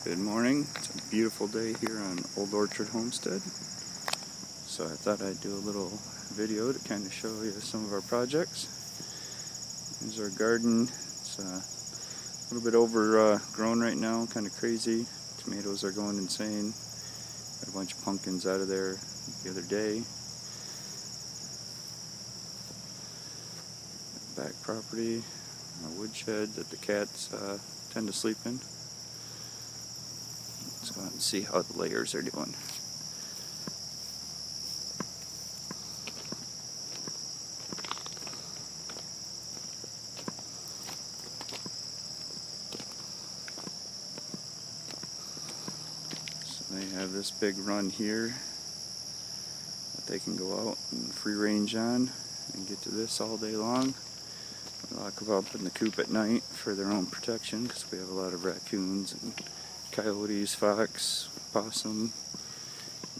Good morning. It's a beautiful day here on Old Orchard Homestead. So I thought I'd do a little video to kind of show you some of our projects. Here's our garden. It's a little bit overgrown right now, kind of crazy. Tomatoes are going insane. Got a bunch of pumpkins out of there the other day. Back property, a woodshed that the cats tend to sleep in. Let's go out and see how the layers are doing. So they have this big run here that they can go out and free range on and get to this all day long. We lock them up in the coop at night for their own protection because we have a lot of raccoons and coyotes, fox, possum,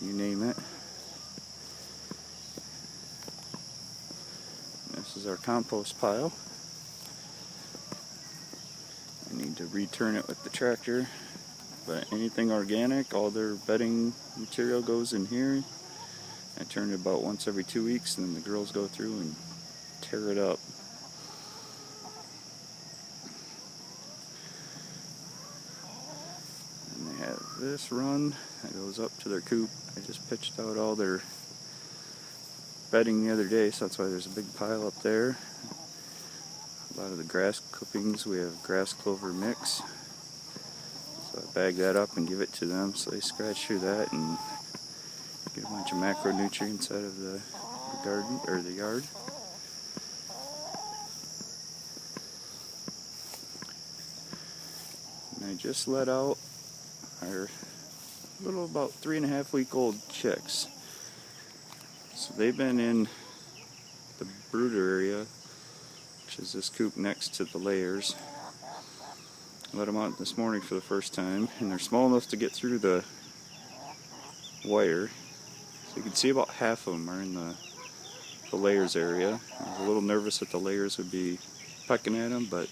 you name it. This is our compost pile. I need to return it with the tractor, but anything organic, all their bedding material goes in here. I turn it about once every 2 weeks, and then the girls go through and tear it up. This run that goes up to their coop. I just pitched out all their bedding the other day, so that's why there's a big pile up there. A lot of the grass clippings, we have grass clover mix, so I bag that up and give it to them so they scratch through that and get a bunch of macronutrients out of the garden or the yard. And I just let out our little about 3.5-week old chicks. So they've been in the brooder area, which is this coop next to the layers. Let them out this morning for the first time, and they're small enough to get through the wire. So you can see about half of them are in the layers area. I was a little nervous that the layers would be pecking at them, but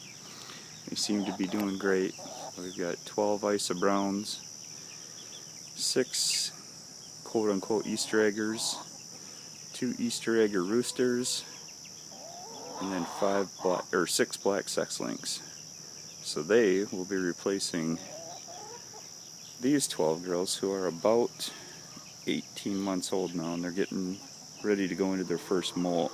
they seem to be doing great. We've got 12 Isa Browns, 6 quote-unquote Easter eggers, 2 Easter egger roosters, and then 6 black sex links. So they will be replacing these 12 girls who are about 18 months old now, and they're getting ready to go into their first molt.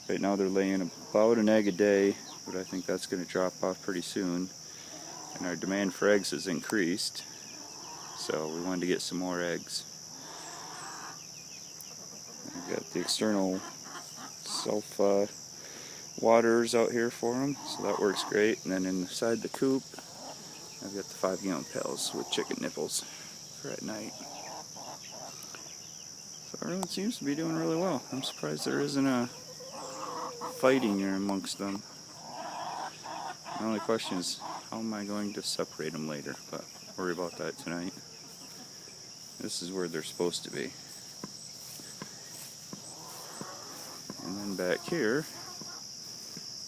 Right now they're laying about an egg a day, but I think that's going to drop off pretty soon. And our demand for eggs has increased, so we wanted to get some more eggs. We've got the external self waters out here for them, so that works great. And then inside the coop, I've got the 5-gallon pails with chicken nipples for at night. So everyone seems to be doing really well. I'm surprised there isn't a fighting here amongst them. The only question is, how am I going to separate them later? But worry about that tonight. This is where they're supposed to be. And then back here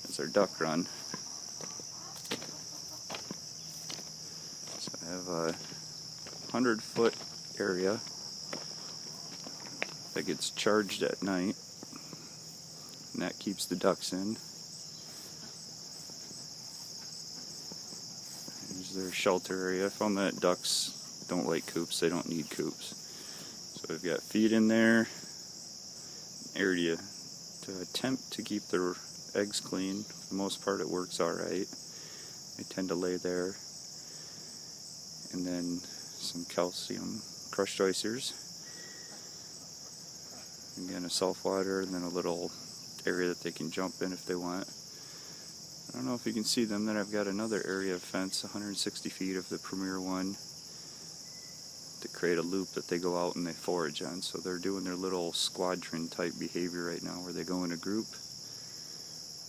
is our duck run. So I have a 100-foot area that gets charged at night, and that keeps the ducks in. Their shelter area. I found that ducks don't like coops, they don't need coops. So we've got feed in there, an area to attempt to keep their eggs clean. For the most part it works alright. They tend to lay there. And then some calcium crushed oysters. Again, a self water, and then a little area that they can jump in if they want. I don't know if you can see them. Then I've got another area of fence, 160 feet of the premier one, to create a loop that they go out and they forage on. So they're doing their little squadron type behavior right now, where they go in a group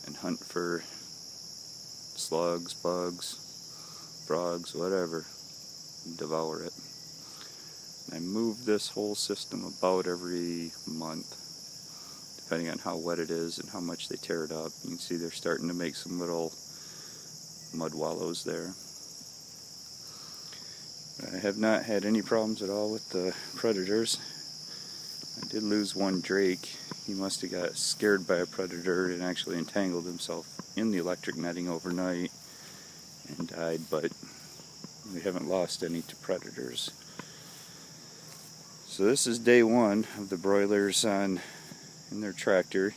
and hunt for slugs, bugs, frogs, whatever, and devour it. And I move this whole system about every month, depending on how wet it is and how much they tear it up. You can see they're starting to make some little mud wallows there. I have not had any problems at all with the predators. I did lose one drake. He must have got scared by a predator and actually entangled himself in the electric netting overnight and died, but we haven't lost any to predators. So this is day one of the broilers in their tractor.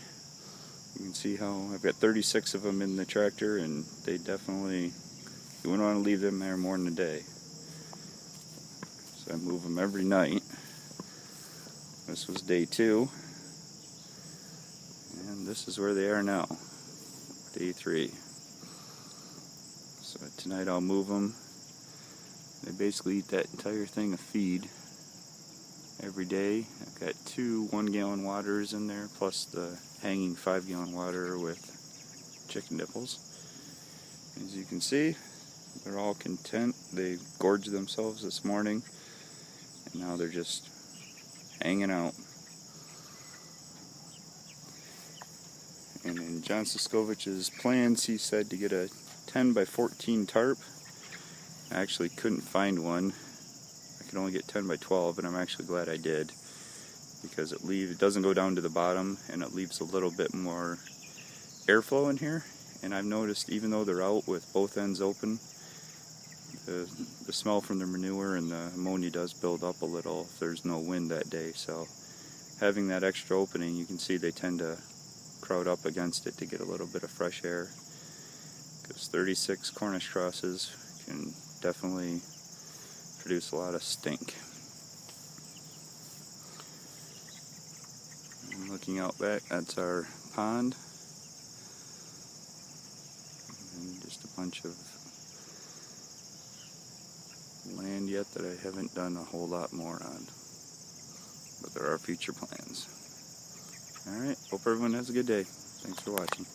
You can see how I've got 36 of them in the tractor, and they definitely, you wouldn't want to leave them there more than a day. So I move them every night. This was day 2, and this is where they are now, day 3. So tonight I'll move them. They basically eat that entire thing of feed every day. I've got 2 1-gallon waters in there, plus the hanging 5-gallon water with chicken nipples. As you can see, they're all content. They gorged themselves this morning, and now they're just hanging out. And in John Siskovich's plans, he said to get a 10 by 14 tarp. I actually couldn't find one. I could only get 10 by 12, and I'm actually glad I did, because it doesn't go down to the bottom, and it leaves a little bit more airflow in here. And I've noticed, even though they're out with both ends open, the smell from the manure and the ammonia does build up a little if there's no wind that day. So having that extra opening, you can see they tend to crowd up against it to get a little bit of fresh air, because 36 Cornish crosses can definitely produce a lot of stink. And looking out back, that's our pond, and just a bunch of land yet that I haven't done a whole lot more on, but there are future plans. Alright, hope everyone has a good day. Thanks for watching.